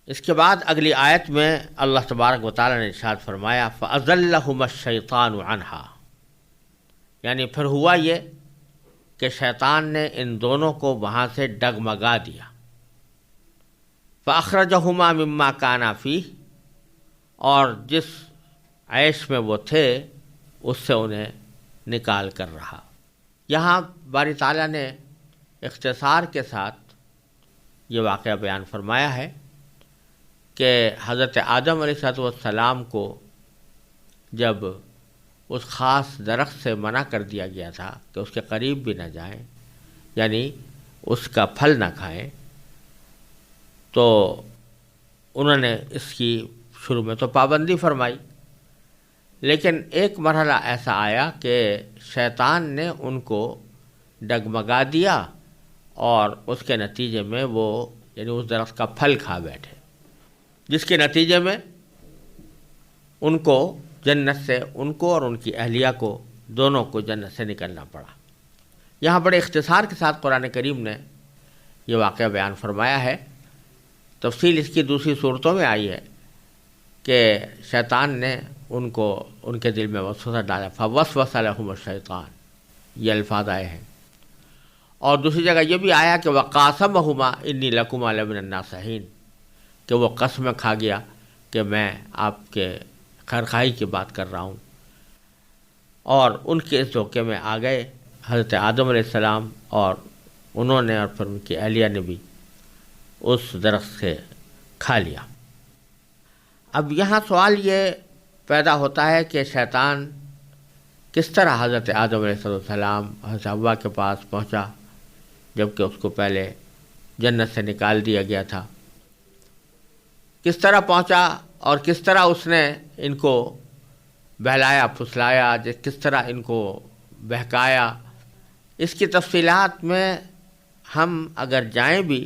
اس کے بعد اگلی آیت میں اللہ تبارک و تعالیٰ نے ارشاد فرمایا فَأَزَلَّهُمَا الشَّيْطَانُ عَنْهَا، یعنی پھر ہوا یہ کہ شیطان نے ان دونوں کو وہاں سے ڈگمگا دیا. فَأَخْرَجَهُمَا مِمَّا كَانَا فِيهِ، اور جس عیش میں وہ تھے اس سے انہیں نکال کر رہا. یہاں باری تعالیٰ نے اختصار کے ساتھ یہ واقعہ بیان فرمایا ہے کہ حضرت آدم علیہ السلام کو جب اس خاص درخت سے منع کر دیا گیا تھا کہ اس کے قریب بھی نہ جائیں، یعنی اس کا پھل نہ کھائیں، تو انہوں نے اس کی شروع میں تو پابندی فرمائی، لیکن ایک مرحلہ ایسا آیا کہ شیطان نے ان کو ڈگمگا دیا اور اس کے نتیجے میں وہ یعنی اس درخت کا پھل کھا بیٹھے، جس کے نتیجے میں ان کو جنت سے، ان کو اور ان کی اہلیہ کو، دونوں کو جنت سے نکلنا پڑا. یہاں بڑے اختصار کے ساتھ قرآن کریم نے یہ واقعہ بیان فرمایا ہے. تفصیل اس کی دوسری صورتوں میں آئی ہے کہ شیطان نے ان کو ان کے دل میں وسوسہ ڈالا، فوسوس لہم الشیطان، یہ الفاظ آئے ہیں. اور دوسری جگہ یہ بھی آیا کہ وقاسمہما انی لکما لمن الناصحین، کہ وہ قسم کھا گیا کہ میں آپ کے خیرخواہی کی بات کر رہا ہوں. اور ان کے اس دھوکے میں آ گئے حضرت آدم علیہ السلام، اور انہوں نے اور پھر ان کی اہلیہ نے بھی اس درخت سے کھا لیا. اب یہاں سوال یہ پیدا ہوتا ہے کہ شیطان کس طرح حضرت آدم علیہ السلام حضرت حوا کے پاس پہنچا جبکہ اس کو پہلے جنت سے نکال دیا گیا تھا. کس طرح پہنچا اور کس طرح اس نے ان کو بہلایا پھسلایا، کس طرح ان کو بہکایا، اس کی تفصیلات میں ہم اگر جائیں بھی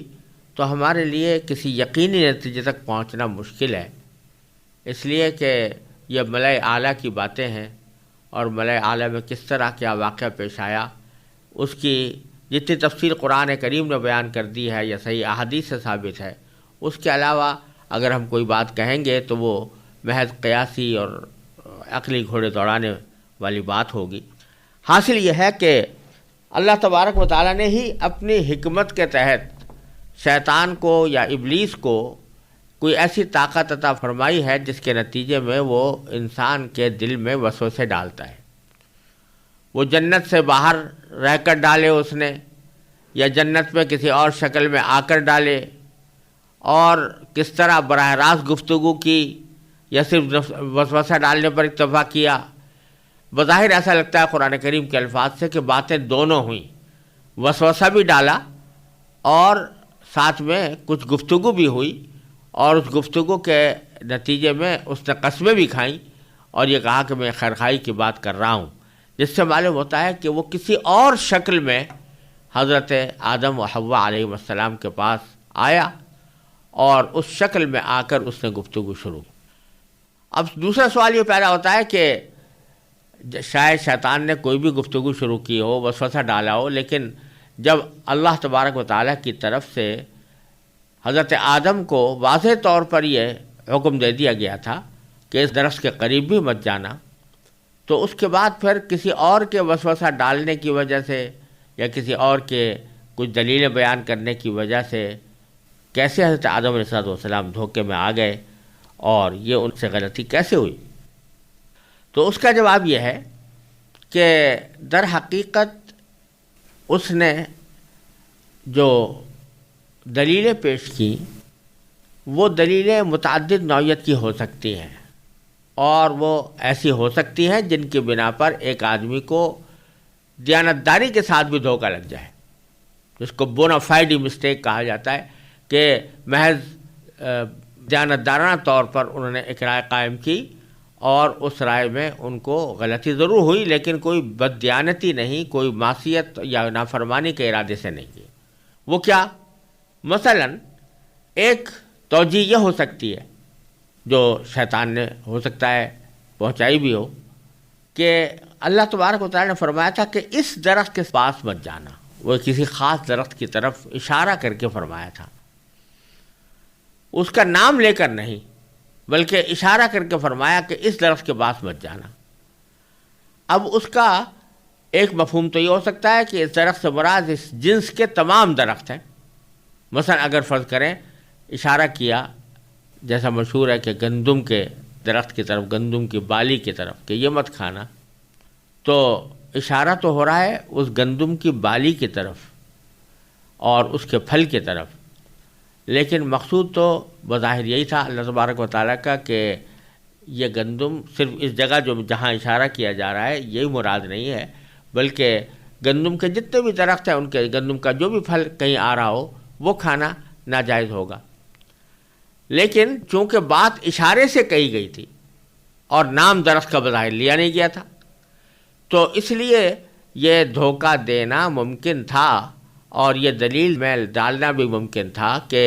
تو ہمارے لیے کسی یقینی نتیجے تک پہنچنا مشکل ہے، اس لیے کہ یہ ملأ اعلیٰ کی باتیں ہیں، اور ملأ اعلیٰ میں کس طرح کیا واقعہ پیش آیا اس کی جتنی تفصیل قرآن کریم نے بیان کر دی ہے یا صحیح احادیث سے ثابت ہے، اس کے علاوہ اگر ہم کوئی بات کہیں گے تو وہ محض قیاسی اور عقلی گھوڑے دوڑانے والی بات ہوگی. حاصل یہ ہے کہ اللہ تبارک و تعالیٰ نے ہی اپنی حکمت کے تحت شیطان کو یا ابلیس کو کوئی ایسی طاقت عطا فرمائی ہے جس کے نتیجے میں وہ انسان کے دل میں وسوسے ڈالتا ہے. وہ جنت سے باہر رہ کر ڈالے اس نے، یا جنت میں کسی اور شکل میں آ کر ڈالے، اور کس طرح براہ راست گفتگو کی یا صرف وسوسہ ڈالنے پر اکتفا کیا. بظاہر ایسا لگتا ہے قرآن کریم کے الفاظ سے کہ باتیں دونوں ہوئیں، وسوسہ بھی ڈالا اور ساتھ میں کچھ گفتگو بھی ہوئی، اور اس گفتگو کے نتیجے میں اس نے قسمیں بھی کھائیں اور یہ کہا کہ میں خیرخواہی کی بات کر رہا ہوں، جس سے معلوم ہوتا ہے کہ وہ کسی اور شکل میں حضرت آدم و حوا علیہ السلام کے پاس آیا اور اس شکل میں آ کر اس نے گفتگو شروع. اب دوسرا سوال یہ پیدا ہوتا ہے کہ شاید شیطان نے کوئی بھی گفتگو شروع کی ہو، وسوسہ ڈالا ہو، لیکن جب اللہ تبارک و تعالیٰ کی طرف سے حضرت آدم کو واضح طور پر یہ حکم دے دیا گیا تھا کہ اس درخت کے قریب بھی مت جانا، تو اس کے بعد پھر کسی اور کے وسوسہ ڈالنے کی وجہ سے یا کسی اور کے کچھ دلیلیں بیان کرنے کی وجہ سے کیسے حضرت آدم علیہ السلام دھوکے میں آ گئے اور یہ ان سے غلطی کیسے ہوئی؟ تو اس کا جواب یہ ہے کہ در حقیقت اس نے جو دلیلیں پیش کی وہ دلیلیں متعدد نوعیت کی ہو سکتی ہیں، اور وہ ایسی ہو سکتی ہیں جن کی بنا پر ایک آدمی کو دیانتداری کے ساتھ بھی دھوکہ لگ جائے، جس کو بونافائیڈ مسٹیک کہا جاتا ہے، کہ محض دیانتدارانہ طور پر انہوں نے ایک رائے قائم کی اور اس رائے میں ان کو غلطی ضرور ہوئی، لیکن کوئی بددیانتی نہیں، کوئی معصیت یا نافرمانی کے ارادے سے نہیں کی. وہ کیا؟ مثلا ایک توجہ یہ ہو سکتی ہے جو شیطان نے ہو سکتا ہے پہنچائی بھی ہو، کہ اللہ تبارک و تعالیٰ نے فرمایا تھا کہ اس درخت کے پاس مت جانا. وہ کسی خاص درخت کی طرف اشارہ کر کے فرمایا تھا. اس کا نام لے کر نہیں بلکہ اشارہ کر کے فرمایا کہ اس درخت کے پاس مت جانا۔ اب اس کا ایک مفہوم تو یہ ہو سکتا ہے کہ اس درخت سے مراد اس جنس کے تمام درخت ہیں۔ مثلا اگر فرض کریں اشارہ کیا، جیسا مشہور ہے کہ گندم کے درخت کی طرف، گندم کی بالی کی طرف کہ یہ مت کھانا، تو اشارہ تو ہو رہا ہے اس گندم کی بالی کی طرف اور اس کے پھل کی طرف، لیکن مقصود تو بظاہر یہی تھا اللہ تبارک و تعالیٰ کا کہ یہ گندم صرف اس جگہ جہاں اشارہ کیا جا رہا ہے یہی مراد نہیں ہے، بلکہ گندم کے جتنے بھی درخت ہیں ان کے گندم کا جو بھی پھل کہیں آ رہا ہو وہ کھانا ناجائز ہوگا۔ لیکن چونکہ بات اشارے سے کہی گئی تھی اور نام درخت کا بظاہر لیا نہیں گیا تھا، تو اس لیے یہ دھوکہ دینا ممکن تھا اور یہ دلیل میں ڈالنا بھی ممکن تھا کہ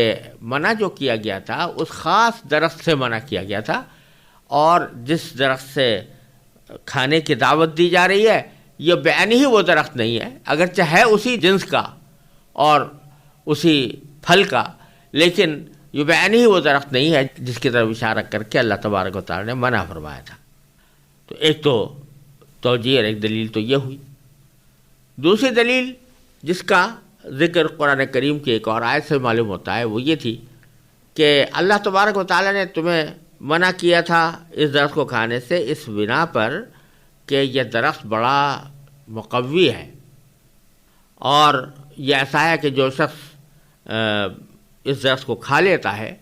منع جو کیا گیا تھا اس خاص درخت سے منع کیا گیا تھا، اور جس درخت سے کھانے کی دعوت دی جا رہی ہے یہ بعین ہی وہ درخت نہیں ہے، اگرچہ ہے اسی جنس کا اور اسی پھل کا، لیکن یہ بعین ہی وہ درخت نہیں ہے جس کی طرف اشارہ کر کے اللہ تبارک و تعالیٰ نے منع فرمایا تھا۔ تو ایک تو توجیہ اور ایک دلیل تو یہ ہوئی۔ دوسری دلیل جس کا ذکر قرآن کریم کی ایک اور آیت سے معلوم ہوتا ہے وہ یہ تھی کہ اللہ تبارک و تعالیٰ نے تمہیں منع کیا تھا اس درخت کو کھانے سے اس بنا پر کہ یہ درخت بڑا مقوی ہے، اور یہ ایسا ہے کہ جو شخص اس درخت کو کھا لیتا ہے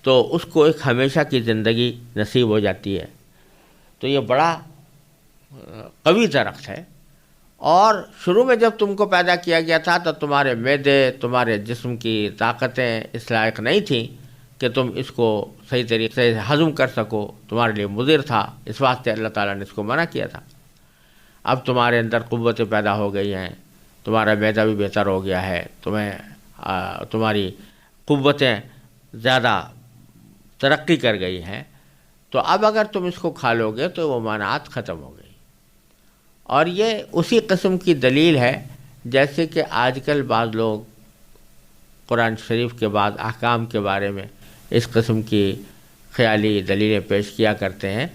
تو اس کو ایک ہمیشہ کی زندگی نصیب ہو جاتی ہے۔ تو یہ بڑا قوی درخت ہے، اور شروع میں جب تم کو پیدا کیا گیا تھا تو تمہارے معدے، تمہارے جسم کی طاقتیں اس لائق نہیں تھیں کہ تم اس کو صحیح طریقے سے ہضم کر سکو، تمہارے لیے مضر تھا، اس واسطے اللہ تعالیٰ نے اس کو منع کیا تھا۔ اب تمہارے اندر قوتیں پیدا ہو گئی ہیں، تمہارا معدہ بھی بہتر ہو گیا ہے، تمہاری قوتیں زیادہ ترقی کر گئی ہیں، تو اب اگر تم اس کو کھا لو گے تو وہ مانعات ختم ہو گئی۔ اور یہ اسی قسم کی دلیل ہے جیسے کہ آج کل بعض لوگ قرآن شریف کے بعد احکام کے بارے میں اس قسم کی خیالی دلیلیں پیش کیا کرتے ہیں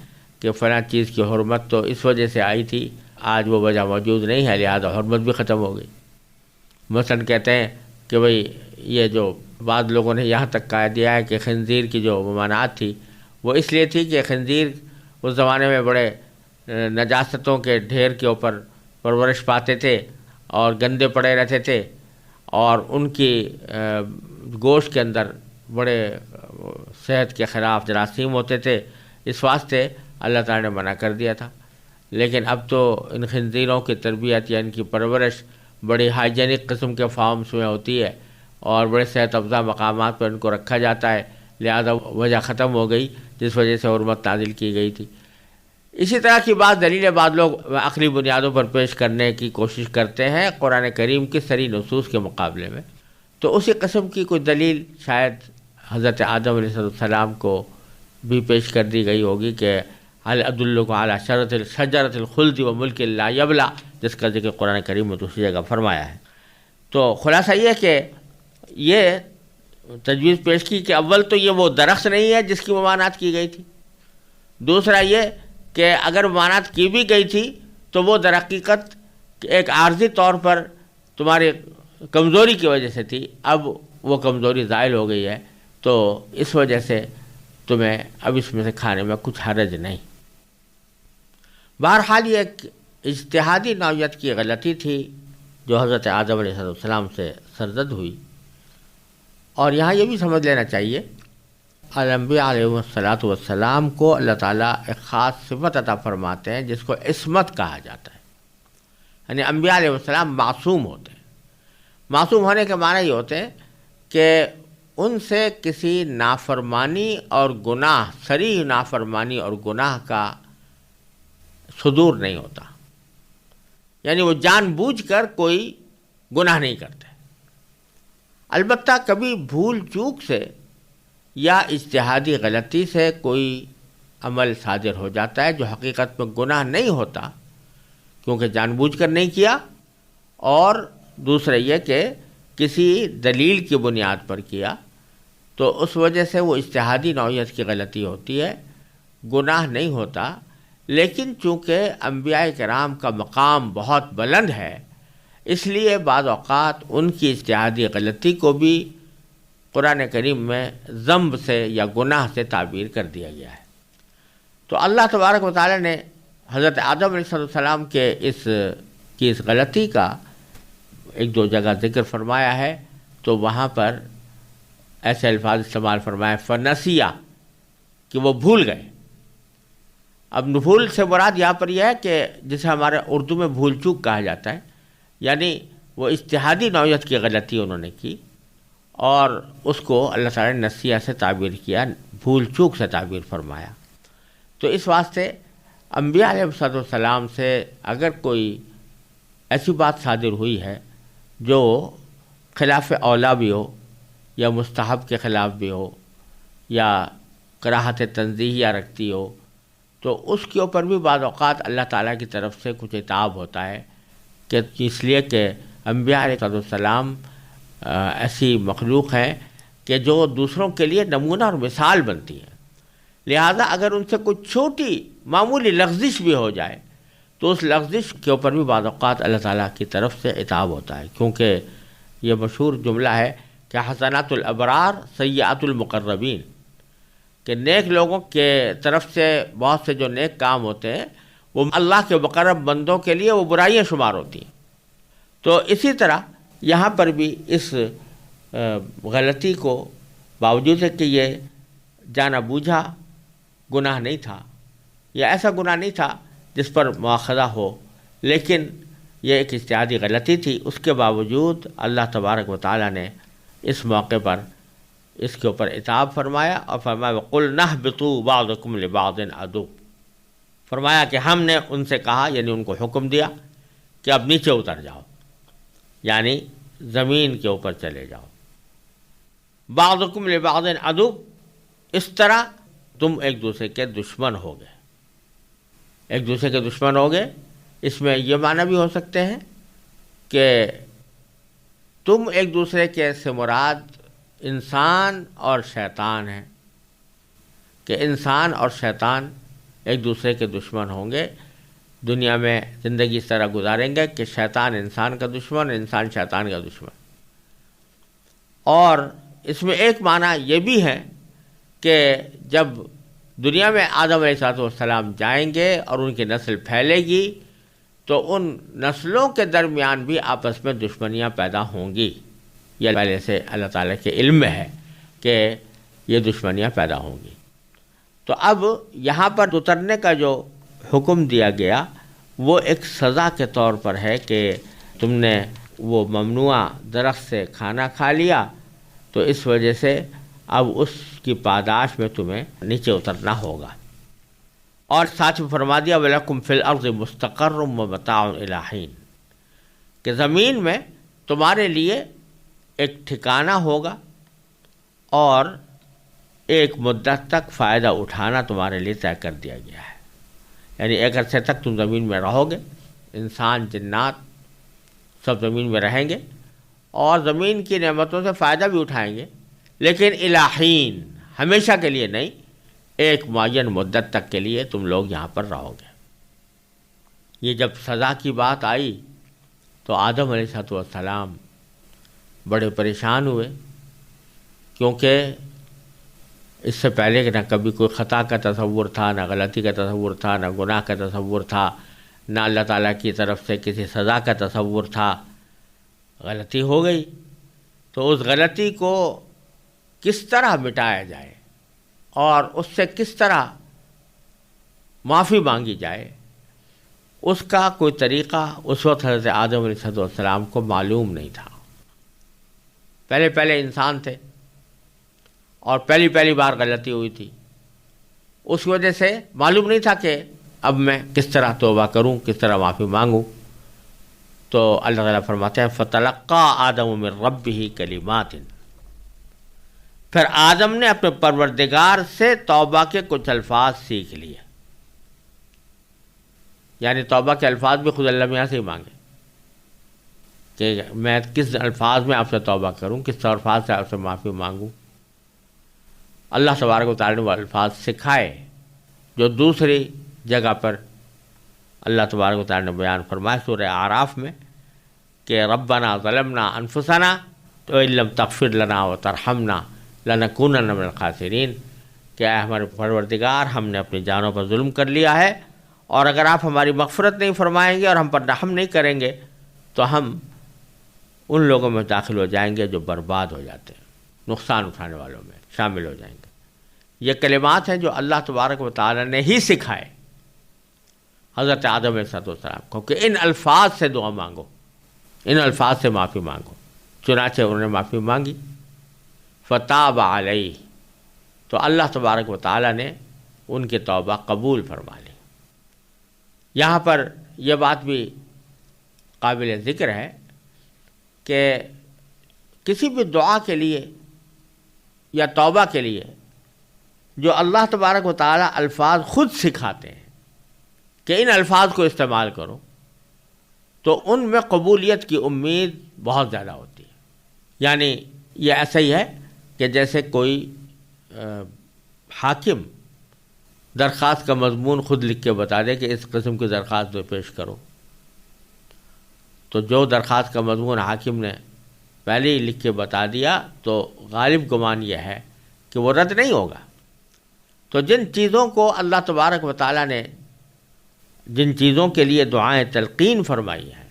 کہ فلاں چیز کی حرمت تو اس وجہ سے آئی تھی، آج وہ وجہ موجود نہیں ہے لہذا حرمت بھی ختم ہو گئی۔ مثلا کہتے ہیں کہ بھئی یہ جو بعض لوگوں نے یہاں تک کہہ دیا ہے کہ خنزیر کی جو ممانعات تھی وہ اس لیے تھی کہ خنزیر اس زمانے میں بڑے نجاستوں کے ڈھیر کے اوپر پرورش پاتے تھے اور گندے پڑے رہتے تھے، اور ان کی گوشت کے اندر بڑے صحت کے خلاف جراثیم ہوتے تھے، اس واسطے اللہ تعالیٰ نے منع کر دیا تھا۔ لیکن اب تو ان خنزیروں کی تربیت یا ان کی پرورش بڑی ہائیجینک قسم کے فارمز میں ہوتی ہے اور بڑے صحت افزا مقامات پر ان کو رکھا جاتا ہے، لہذا وجہ ختم ہو گئی جس وجہ سے حرمت نازل کی گئی تھی۔ اسی طرح کی بات دلیلیں بعض لوگ عقلی بنیادوں پر پیش کرنے کی کوشش کرتے ہیں قرآن کریم کی صریح نصوص کے مقابلے میں، تو اسی قسم کی کوئی دلیل شاید حضرت آدم علیہ السلام کو بھی پیش کر دی گئی ہوگی کہ هل ادلکم علی شجرۃ الخلد وملک لا یبلی، جس کا ذکر قرآن کریم میں دوسری جگہ فرمایا ہے۔ تو خلاصہ یہ کہ یہ تجویز پیش کی کہ اول تو یہ وہ درخت نہیں ہے جس کی ممانعت کی گئی تھی، دوسرا یہ کہ اگر ممانعت کی بھی گئی تھی تو وہ در حقیقت ایک عارضی طور پر تمہاری کمزوری کی وجہ سے تھی، اب وہ کمزوری زائل ہو گئی ہے تو اس وجہ سے تمہیں اب اس میں سے کھانے میں کچھ حرج نہیں۔ بہرحال یہ ایک اجتہادی نوعیت کی غلطی تھی جو حضرت آدم علیہ السلام سے سرزد ہوئی، اور یہاں یہ بھی سمجھ لینا چاہیے انبیاء علیہ السلام کو اللہ تعالیٰ ایک خاص صفت عطا فرماتے ہیں جس کو عصمت کہا جاتا ہے، یعنی انبیاء علیہ السلام معصوم ہوتے ہیں۔ معصوم ہونے کے معنی یہ ہوتے ہیں کہ ان سے کسی نافرمانی اور گناہ، صریح نافرمانی اور گناہ کا صدور نہیں ہوتا، یعنی وہ جان بوجھ کر کوئی گناہ نہیں کرتے۔ البتہ کبھی بھول چوک سے یا اجتہادی غلطی سے کوئی عمل صادر ہو جاتا ہے جو حقیقت میں گناہ نہیں ہوتا کیونکہ جان بوجھ کر نہیں کیا، اور دوسرا یہ کہ کسی دلیل کی بنیاد پر کیا، تو اس وجہ سے وہ اجتہادی نوعیت کی غلطی ہوتی ہے، گناہ نہیں ہوتا، لیکن چونکہ انبیاء کرام کا مقام بہت بلند ہے، اس لیے بعض اوقات ان کی اجتہادی غلطی کو بھی قرآن کریم میں ذنب سے یا گناہ سے تعبیر کر دیا گیا ہے۔ تو اللہ تبارک و تعالی نے حضرت آدم علیہ السلام کے اس غلطی کا ایک دو جگہ ذکر فرمایا ہے، تو وہاں پر ایسے الفاظ استعمال فرمایا فنسیہ، کہ وہ بھول گئے۔ اب بھول سے مراد یہاں پر یہ ہے کہ جسے ہمارے اردو میں بھول چوک کہا جاتا ہے، یعنی وہ اجتہادی نوعیت کی غلطی انہوں نے کی، اور اس کو اللہ تعالیٰ نے نسیہ سے تعبیر کیا، بھول چوک سے تعبیر فرمایا۔ تو اس واسطے انبیاء علیہ السلام سے اگر کوئی ایسی بات صادر ہوئی ہے جو خلاف اولا بھی ہو، یا مستحب کے خلاف بھی ہو، یا کراہت تنزیہیہ رکھتی ہو، تو اس کے اوپر بھی بعض اوقات اللہ تعالیٰ کی طرف سے کچھ عتاب ہوتا ہے، کہ اس لیے کہ انبیاء علیہ السلام ایسی مخلوق ہیں کہ جو دوسروں کے لیے نمونہ اور مثال بنتی ہیں، لہذا اگر ان سے کوئی چھوٹی معمولی لغزش بھی ہو جائے تو اس لغزش کے اوپر بھی بعض اوقات اللہ تعالیٰ کی طرف سے عتاب ہوتا ہے، کیونکہ یہ مشہور جملہ ہے کہ حسنات الابرار سیئات المقربین، کہ نیک لوگوں کے طرف سے بہت سے جو نیک کام ہوتے ہیں وہ اللہ کے مقرب بندوں کے لیے وہ برائیاں شمار ہوتی ہیں۔ تو اسی طرح یہاں پر بھی اس غلطی کو، باوجود ہے کہ یہ جانا بوجھا گناہ نہیں تھا، یا ایسا گناہ نہیں تھا جس پر مواخذہ ہو، لیکن یہ ایک اجتہادی غلطی تھی، اس کے باوجود اللہ تبارک و تعالیٰ نے اس موقع پر اس کے اوپر عتاب فرمایا، اور فرمایا وَقُلْنَا اهْبِطُوا بَعْضُكُمْ لِبَعْضٍ عَدُوٌّ، فرمایا کہ ہم نے ان سے کہا، یعنی ان کو حکم دیا کہ اب نیچے اتر جاؤ، یعنی زمین کے اوپر چلے جاؤ۔ بَعْضُكُمْ لِبَعْضٍ عَدُوٌّ، اس طرح تم ایک دوسرے کے دشمن ہو گئے، ایک دوسرے کے دشمن ہو گئے۔ اس میں یہ معنی بھی ہو سکتے ہیں کہ تم ایک دوسرے کے سے مراد انسان اور شیطان ہیں، کہ انسان اور شیطان ایک دوسرے کے دشمن ہوں گے، دنیا میں زندگی اس طرح گزاریں گے کہ شیطان انسان کا دشمن، انسان شیطان کا دشمن۔ اور اس میں ایک معنی یہ بھی ہے کہ جب دنیا میں آدم علیہ السلام جائیں گے اور ان کی نسل پھیلے گی تو ان نسلوں کے درمیان بھی آپس میں دشمنیاں پیدا ہوں گی، یہ پہلے سے اللہ تعالیٰ کے علم میں ہے کہ یہ دشمنیاں پیدا ہوں گی۔ تو اب یہاں پر اترنے کا جو حکم دیا گیا وہ ایک سزا کے طور پر ہے کہ تم نے وہ ممنوع درخت سے کھانا کھا لیا، تو اس وجہ سے اب اس کی پاداش میں تمہیں نیچے اترنا ہوگا۔ اور ساتھ میں فرما دیا وَلَكُمْ فِي الْأَرْضِ مُسْتَقَرٌّ وَمَتَاعٌ إِلَىٰ حِينٍ، کہ زمین میں تمہارے لیے ایک ٹھکانہ ہوگا اور ایک مدت تک فائدہ اٹھانا تمہارے لیے طے کر دیا گیا ہے، یعنی ایک عرصے تک تم زمین میں رہو گے، انسان جنات سب زمین میں رہیں گے اور زمین کی نعمتوں سے فائدہ بھی اٹھائیں گے، لیکن إِلَىٰ حِينٍ، ہمیشہ کے لیے نہیں، ایک معین مدت تک کے لیے تم لوگ یہاں پر رہو گے۔ یہ جب سزا کی بات آئی تو آدم علیہ السلام بڑے پریشان ہوئے، کیونکہ اس سے پہلے کہ نہ کبھی کوئی خطا کا تصور تھا، نہ غلطی کا تصور تھا، نہ گناہ کا تصور تھا، نہ اللہ تعالیٰ کی طرف سے کسی سزا کا تصور تھا۔ غلطی ہو گئی تو اس غلطی کو کس طرح مٹایا جائے اور اس سے کس طرح معافی مانگی جائے، اس کا کوئی طریقہ اس وقت حضرت آدم علیہ السلام کو معلوم نہیں تھا۔ پہلے انسان تھے اور پہلی بار غلطی ہوئی تھی، اس وجہ سے معلوم نہیں تھا کہ اب میں کس طرح توبہ کروں، کس طرح معافی مانگوں۔ تو اللہ تعالیٰ فرماتے ہیں فَتَلَقَّىٰ آدَمُ مِن رَبِّهِ كَلِمَاتٍ، پھر آدم نے اپنے پروردگار سے توبہ کے کچھ الفاظ سیکھ لیے، یعنی توبہ کے الفاظ بھی خود اللہ میاں سے ہی مانگے کہ میں کس الفاظ میں آپ سے توبہ کروں، کس الفاظ سے آپ سے معافی مانگوں۔ اللہ تبارک و تعالی نے وہ الفاظ سکھائے جو دوسری جگہ پر اللہ تبارک و تعالی نے بیان فرمائے سورہ اعراف میں کہ ربنا ظلمنا انفسنا وان لم تغفر لنا وترحمنا لنکونن من الخاسرین، کہ اے ہمارے پروردگار ہم نے اپنی جانوں پر ظلم کر لیا ہے، اور اگر آپ ہماری مغفرت نہیں فرمائیں گے اور ہم پر رحم نہیں کریں گے تو ہم ان لوگوں میں داخل ہو جائیں گے جو برباد ہو جاتے ہیں، نقصان اٹھانے والوں میں شامل ہو جائیں گے۔ یہ کلمات ہیں جو اللہ تبارک و تعالی نے ہی سکھائے حضرت آدم علیہ السلام کو کہ ان الفاظ سے دعا مانگو، ان الفاظ سے معافی مانگو۔ چنانچہ انہوں نے معافی مانگی، فتاب علیہ، تو اللہ تبارک و تعالی نے ان کی توبہ قبول فرما لی۔ یہاں پر یہ بات بھی قابل ذکر ہے کہ کسی بھی دعا کے لیے یا توبہ کے لیے جو اللہ تبارک و تعالی الفاظ خود سکھاتے ہیں کہ ان الفاظ کو استعمال کرو، تو ان میں قبولیت کی امید بہت زیادہ ہوتی ہے۔ یعنی یہ ایسا ہی ہے کہ جیسے کوئی حاکم درخواست کا مضمون خود لکھ کے بتا دے کہ اس قسم کی درخواست جو پیش کرو، تو جو درخواست کا مضمون حاکم نے پہلے ہی لکھ کے بتا دیا تو غالب گمان یہ ہے کہ وہ رد نہیں ہوگا۔ تو جن چیزوں کو اللہ تبارک و تعالیٰ نے، جن چیزوں کے لیے دعائیں تلقین فرمائی ہیں،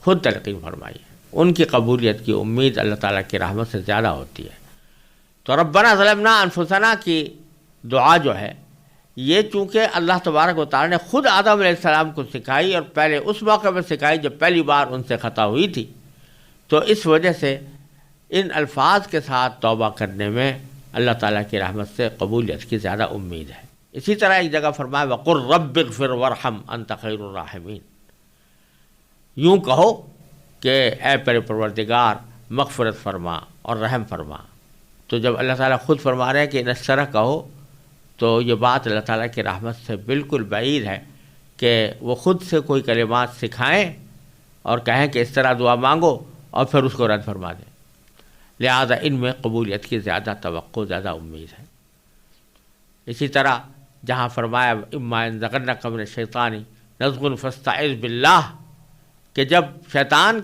خود تلقین فرمائی ہے، ان کی قبولیت کی امید اللہ تعالیٰ کی رحمت سے زیادہ ہوتی ہے۔ تو ربنا ظلمنا انفسنا کی دعا جو ہے، یہ چونکہ اللہ تبارک و تعالیٰ نے خود آدم علیہ السلام کو سکھائی اور پہلے اس موقع میں سکھائی جب پہلی بار ان سے خطا ہوئی تھی، تو اس وجہ سے ان الفاظ کے ساتھ توبہ کرنے میں اللہ تعالیٰ کی رحمت سے قبولیت کی زیادہ امید ہے۔ اسی طرح ایک جگہ فرمایا وَقُلْ رَبِّ اغْفِرْ وَارْحَمْ أَنْتَ خَيْرُ الرَّاحِمِينَ، یوں کہو کہ اے پروردگار مغفرت فرما اور رحم فرما۔ تو جب اللہ تعالیٰ خود فرما رہے ہیں کہ اس طرح کہو، تو یہ بات اللہ تعالیٰ کی رحمت سے بالکل بعید ہے کہ وہ خود سے کوئی کلمات سکھائیں اور کہیں کہ اس طرح دعا مانگو اور پھر اس کو رد فرما دیں۔ لہذا ان میں قبولیت کی زیادہ توقع، زیادہ امید ہے۔ اسی طرح جہاں فرمایا اما ينزغنك من الشیطان نزغ فاستعذ باللہ، کہ جب شیطان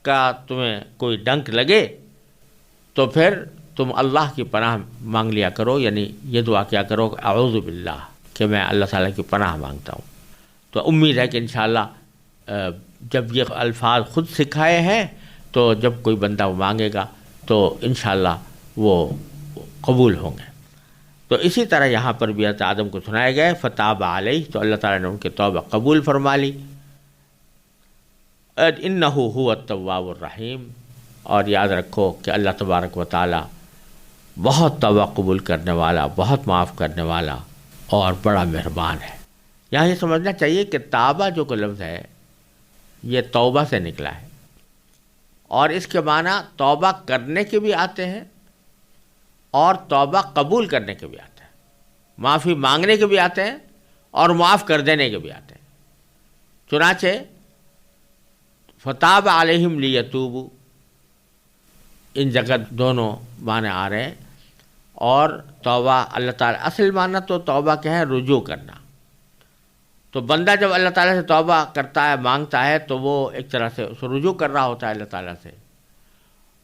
کا تمہیں کوئی ڈنک لگے تو پھر تم اللہ کی پناہ مانگ لیا کرو، یعنی یہ دعا کیا کرو کہ اعوذ باللہ، کہ میں اللہ تعالیٰ کی پناہ مانگتا ہوں۔ تو امید ہے کہ انشاءاللہ جب یہ الفاظ خود سکھائے ہیں تو جب کوئی بندہ وہ مانگے گا تو انشاءاللہ وہ قبول ہوں گے۔ تو اسی طرح یہاں پر بھی حضرت آدم کو سنائے گئے فتاب علیہ، تو اللہ تعالیٰ نے ان کی توبہ قبول فرما لی۔ انہ هو التواب الرحیم، اور یاد رکھو کہ اللہ تبارک و تعالیٰ بہت توبہ قبول کرنے والا، بہت معاف کرنے والا اور بڑا مہربان ہے۔ یہاں یہ سمجھنا چاہیے کہ تابہ جو کوئی لفظ ہے یہ توبہ سے نکلا ہے، اور اس کے معنی توبہ کرنے کے بھی آتے ہیں اور توبہ قبول کرنے کے بھی آتے ہیں، معافی مانگنے کے بھی آتے ہیں اور معاف کر دینے کے بھی آتے ہیں۔ چنانچہ فتاب علیہم لیتوبوا، ان جگہ دونوں معنی آ رہے ہیں، اور توبہ اللہ تعالیٰ اصل معنی تو توبہ کیا ہے؟ رجوع کرنا۔ تو بندہ جب اللہ تعالیٰ سے توبہ کرتا ہے، مانگتا ہے، تو وہ ایک طرح سے اس رجوع کر رہا ہوتا ہے اللہ تعالیٰ سے،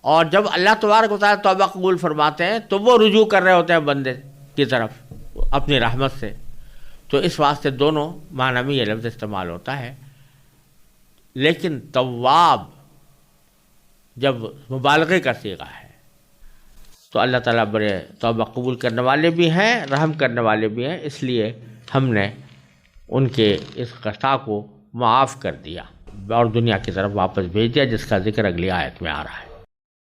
اور جب اللہ تبارک و تعالیٰ توبہ قبول فرماتے ہیں تو وہ رجوع کر رہے ہوتے ہیں بندے کی طرف اپنی رحمت سے۔ تو اس واسطے دونوں معنی میں یہ لفظ استعمال ہوتا ہے، لیکن تواب جب مبالغے کا صیغہ ہے تو اللہ تعالیٰ بڑے توبہ قبول کرنے والے بھی ہیں، رحم کرنے والے بھی ہیں، اس لیے ہم نے ان کے اس خطا کو معاف کر دیا اور دنیا کی طرف واپس بھیج دیا، جس کا ذکر اگلی آیت میں آ رہا ہے۔